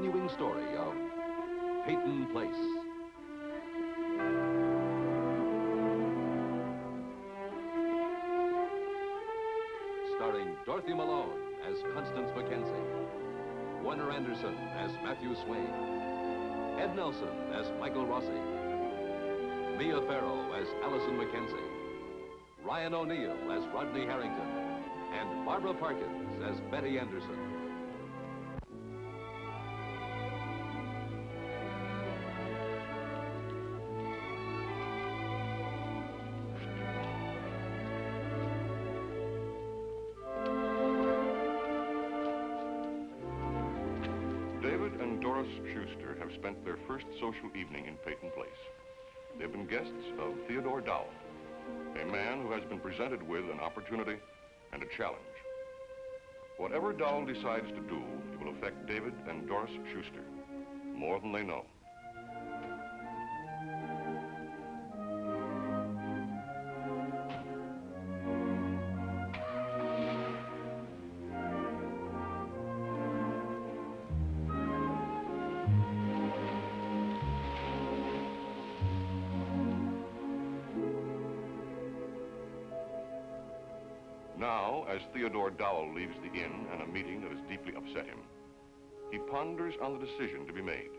continuing story of Peyton Place. Starring Dorothy Malone as Constance Mackenzie, Warner Anderson as Matthew Swain, Ed Nelson as Michael Rossi, Mia Farrow as Allison Mackenzie, Ryan O'Neill as Rodney Harrington, and Barbara Parkins as Betty Anderson. David and Doris Shuster have spent their first social evening in Peyton Place. They've been guests of Theodore Dowell, a man who has been presented with an opportunity and a challenge. Whatever Dowell decides to do, it will affect David and Doris Shuster more than they know. Now, as Theodore Dowell leaves the inn and a meeting that has deeply upset him, he ponders on the decision to be made.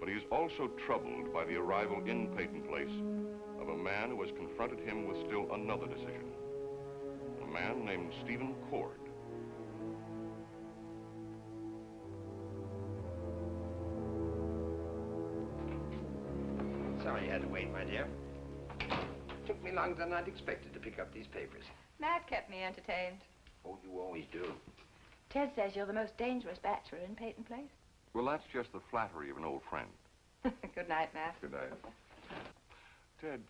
But he is also troubled by the arrival in Peyton Place of a man who has confronted him with still another decision. A man named Stephen Cord. Sorry you had to wait, my dear. Took me longer than I'd expected to pick up these papers. Matt kept me entertained. Oh, you always do. Ted says you're the most dangerous bachelor in Peyton Place. Well, that's just the flattery of an old friend. Good night, Matt. Good night. Ted,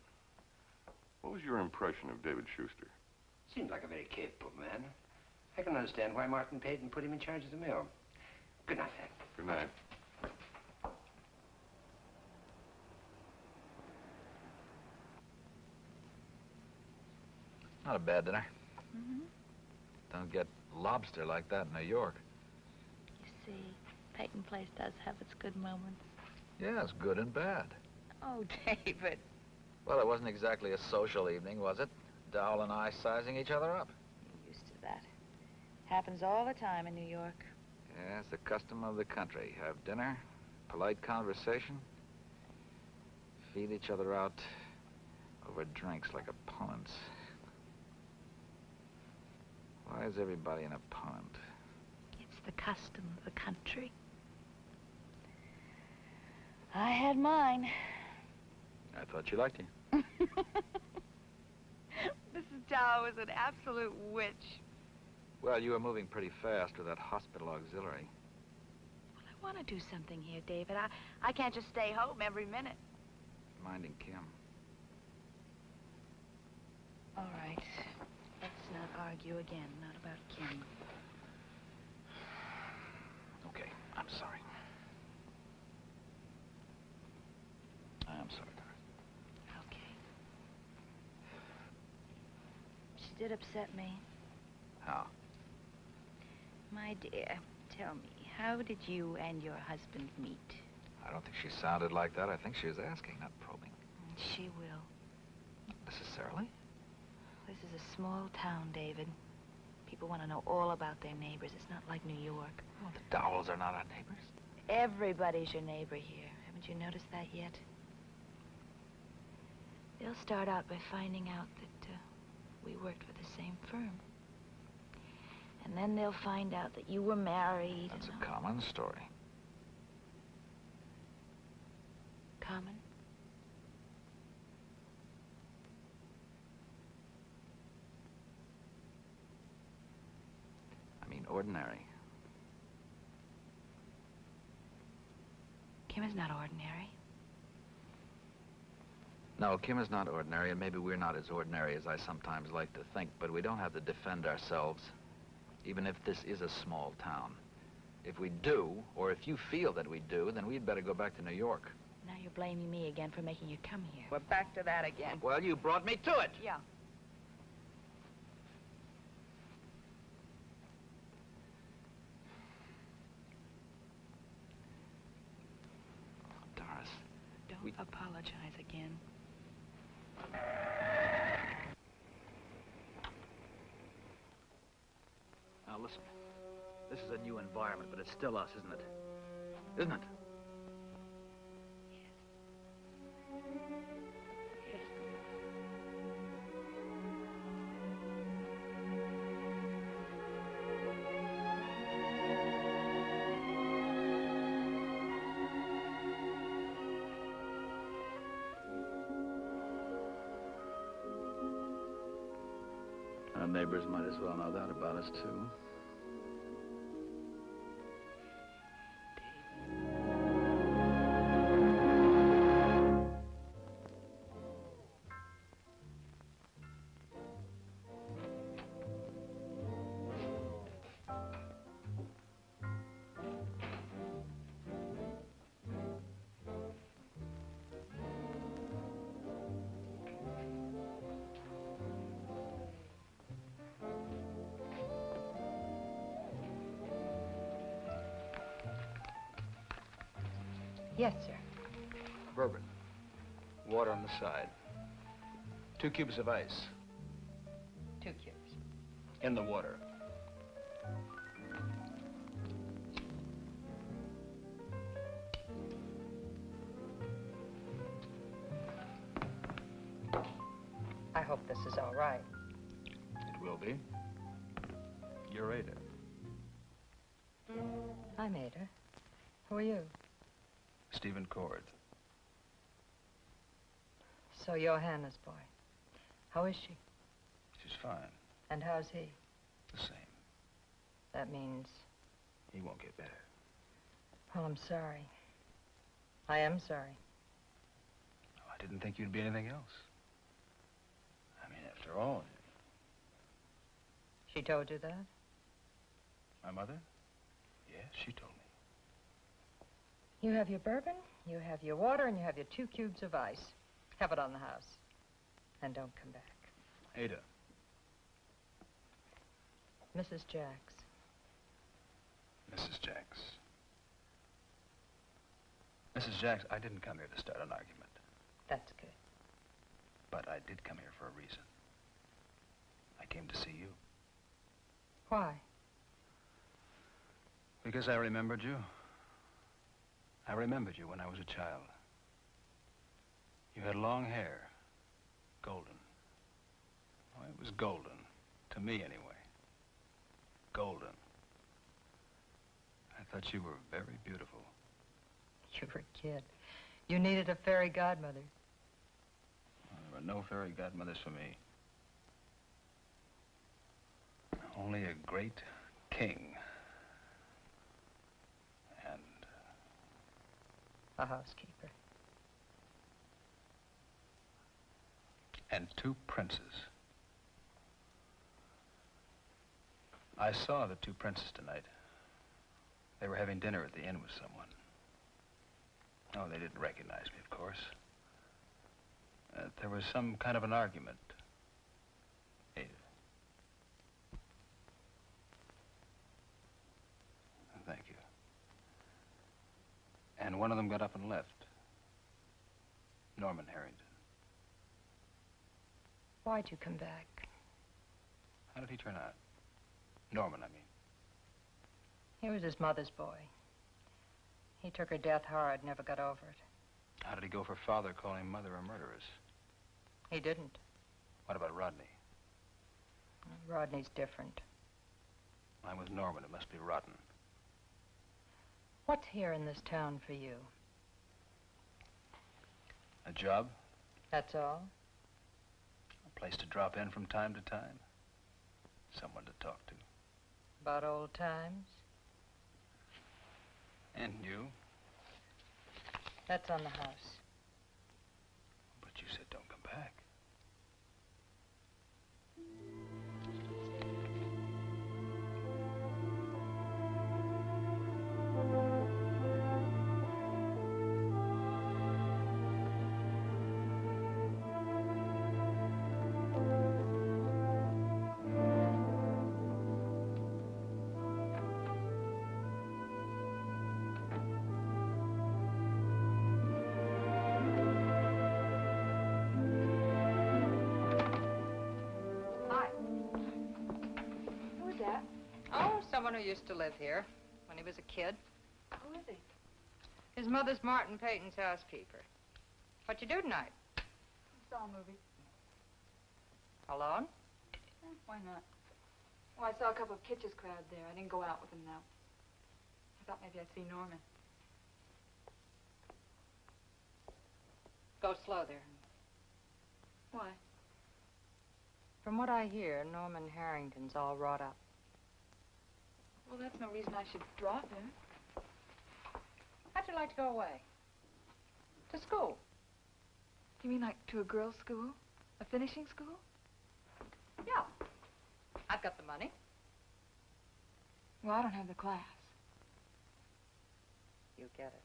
what was your impression of David Shuster? Seemed like a very capable man. I can understand why Martin Peyton put him in charge of the mill. Good night, Ted. Good night. Not a bad dinner. Mm-hmm. Don't get lobster like that in New York. You see, Peyton Place does have its good moments. Yeah, it's good and bad. Oh, David. Well, it wasn't exactly a social evening, was it? Dowell and I sizing each other up. You're used to that. Happens all the time in New York. Yeah, it's the custom of the country. Have dinner, polite conversation, feed each other out over drinks like opponents. Why is everybody an opponent? It's the custom of the country. I had mine. I thought you liked him. Mrs. Dow was an absolute witch. Well, you were moving pretty fast with that hospital auxiliary. Well, I want to do something here, David. I can't just stay home every minute. Minding Kim. All right. Let's not argue again. Not about Kim. Okay, I'm sorry. I'm sorry, Doris. Okay. She did upset me. How? My dear, tell me, how did you and your husband meet? I don't think she sounded like that. I think she was asking, not probing. She will. Not necessarily. This is a small town, David. People want to know all about their neighbors. It's not like New York. Well, the Dowells are not our neighbors. Everybody's your neighbor here. Haven't you noticed that yet? They'll start out by finding out that we worked for the same firm. And then they'll find out that you were married. That's a common story. Common? I mean, ordinary. Kim is not ordinary. No, Kim is not ordinary, and maybe we're not as ordinary as I sometimes like to think, but we don't have to defend ourselves, even if this is a small town. If we do, or if you feel that we do, then we'd better go back to New York. Now you're blaming me again for making you come here. We're back to that again. Well, you brought me to it. Yeah. apologize again. Now listen, this is a new environment, but it's still us, isn't it? Isn't it? Yes. Our neighbors might as well know that about us, too. Yes, sir. Bourbon. Water on the side. 2 cubes of ice. 2 cubes. In the water. I hope this is all right. It will be. You're Ada. I'm Ada. Who are you? Stephen Cord. So you're Hannah's boy. How is she? She's fine. And how's he? The same. That means... He won't get better. Well, I'm sorry. I am sorry. Oh, I didn't think you'd be anything else. I mean, after all... She told you that? My mother? Yes, she told me. You have your bourbon, you have your water, and you have your 2 cubes of ice. Have it on the house. And don't come back. Ada. Mrs. Jacks. Mrs. Jacks. Mrs. Jacks, I didn't come here to start an argument. That's good. But I did come here for a reason. I came to see you. Why? Because I remembered you. I remembered you when I was a child. You had long hair. Golden. Oh, it was golden. To me, anyway. Golden. I thought you were very beautiful. You were a kid. You needed a fairy godmother. Well, there were no fairy godmothers for me. Only a great king. And... A housekeeper. and 2 princes. I saw the 2 princes tonight. They were having dinner at the inn with someone. Oh, they didn't recognize me, of course. There was some kind of an argument. Ada. Thank you. And one of them got up and left. Norman Harrington. Why'd you come back? How did he turn out? Norman, I mean. He was his mother's boy. He took her death hard, never got over it. How did he go for father calling mother a murderess? He didn't. What about Rodney? Rodney's different. I'm with Norman. It must be rotten. What's here in this town for you? A job? That's all? A place to drop in from time to time? Someone to talk to? About old times? And you? That's on the house. But you said don't come back. one who used to live here when he was a kid. Who is he? His mother's Martin Peyton's housekeeper. What you do tonight? Saw a movie. Alone? Why not? Well, I saw a couple of Kitch's crowd there. I didn't go out with them now. I thought maybe I'd see Norman. Go slow there. Why? From what I hear, Norman Harrington's all wrought up. Well, that's no reason I should drop him. How'd you like to go away? To school. You mean like to a girls' school? A finishing school? Yeah. I've got the money. Well, I don't have the class. You get it.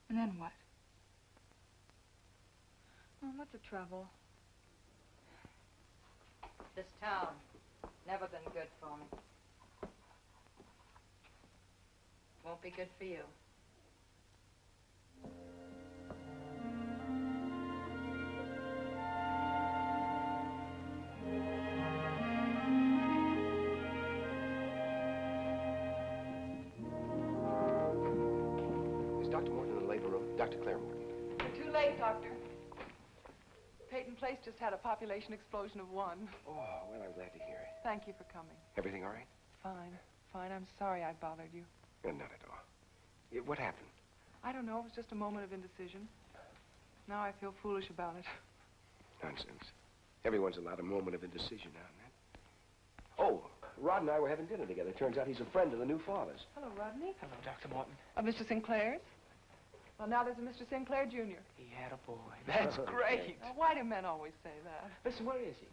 And then what? Well, what's the trouble? This town, never been good for me. Won't be good for you. Is Dr. Morton in the labor room? Dr. Claire Morton. You're too late, Doctor. Peyton Place just had a population explosion of 1. Oh, well, I'm glad to hear it. Thank you for coming. Everything all right? Fine. Fine. I'm sorry I bothered you. Not at all. What happened? I don't know. It was just a moment of indecision. Now I feel foolish about it. Nonsense. Everyone's allowed a moment of indecision now and then. Oh, Rod and I were having dinner together. Turns out he's a friend of the new father's. Hello, Rodney. Hello, Dr. Morton. Mr. Sinclair's? Well, now there's a Mr. Sinclair, Jr. He had a boy. That's great. Now, why do men always say that? Listen, where is he?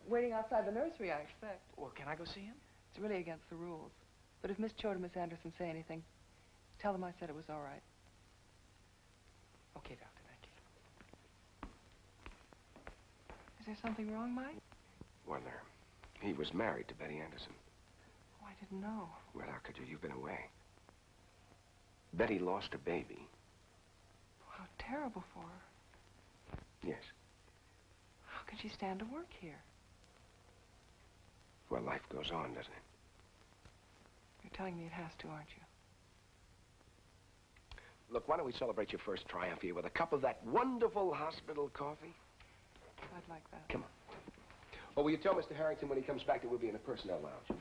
Waiting outside the nursery, I expect. Well, can I go see him? It's really against the rules. But if Miss Choate or Miss Anderson say anything, tell them I said it was all right. Okay, Doctor, thank you. Is there something wrong, Mike? Well, he was married to Betty Anderson. Oh, I didn't know. Well, how could you? You've been away. Betty lost a baby. How terrible for her. Yes. How can she stand to work here? Well, life goes on, doesn't it? You're telling me it has to, aren't you? Look, why don't we celebrate your first triumph here with a cup of that wonderful hospital coffee? I'd like that. Come on. Oh, will you tell Mr. Harrington when he comes back that we'll be in the personnel lounge?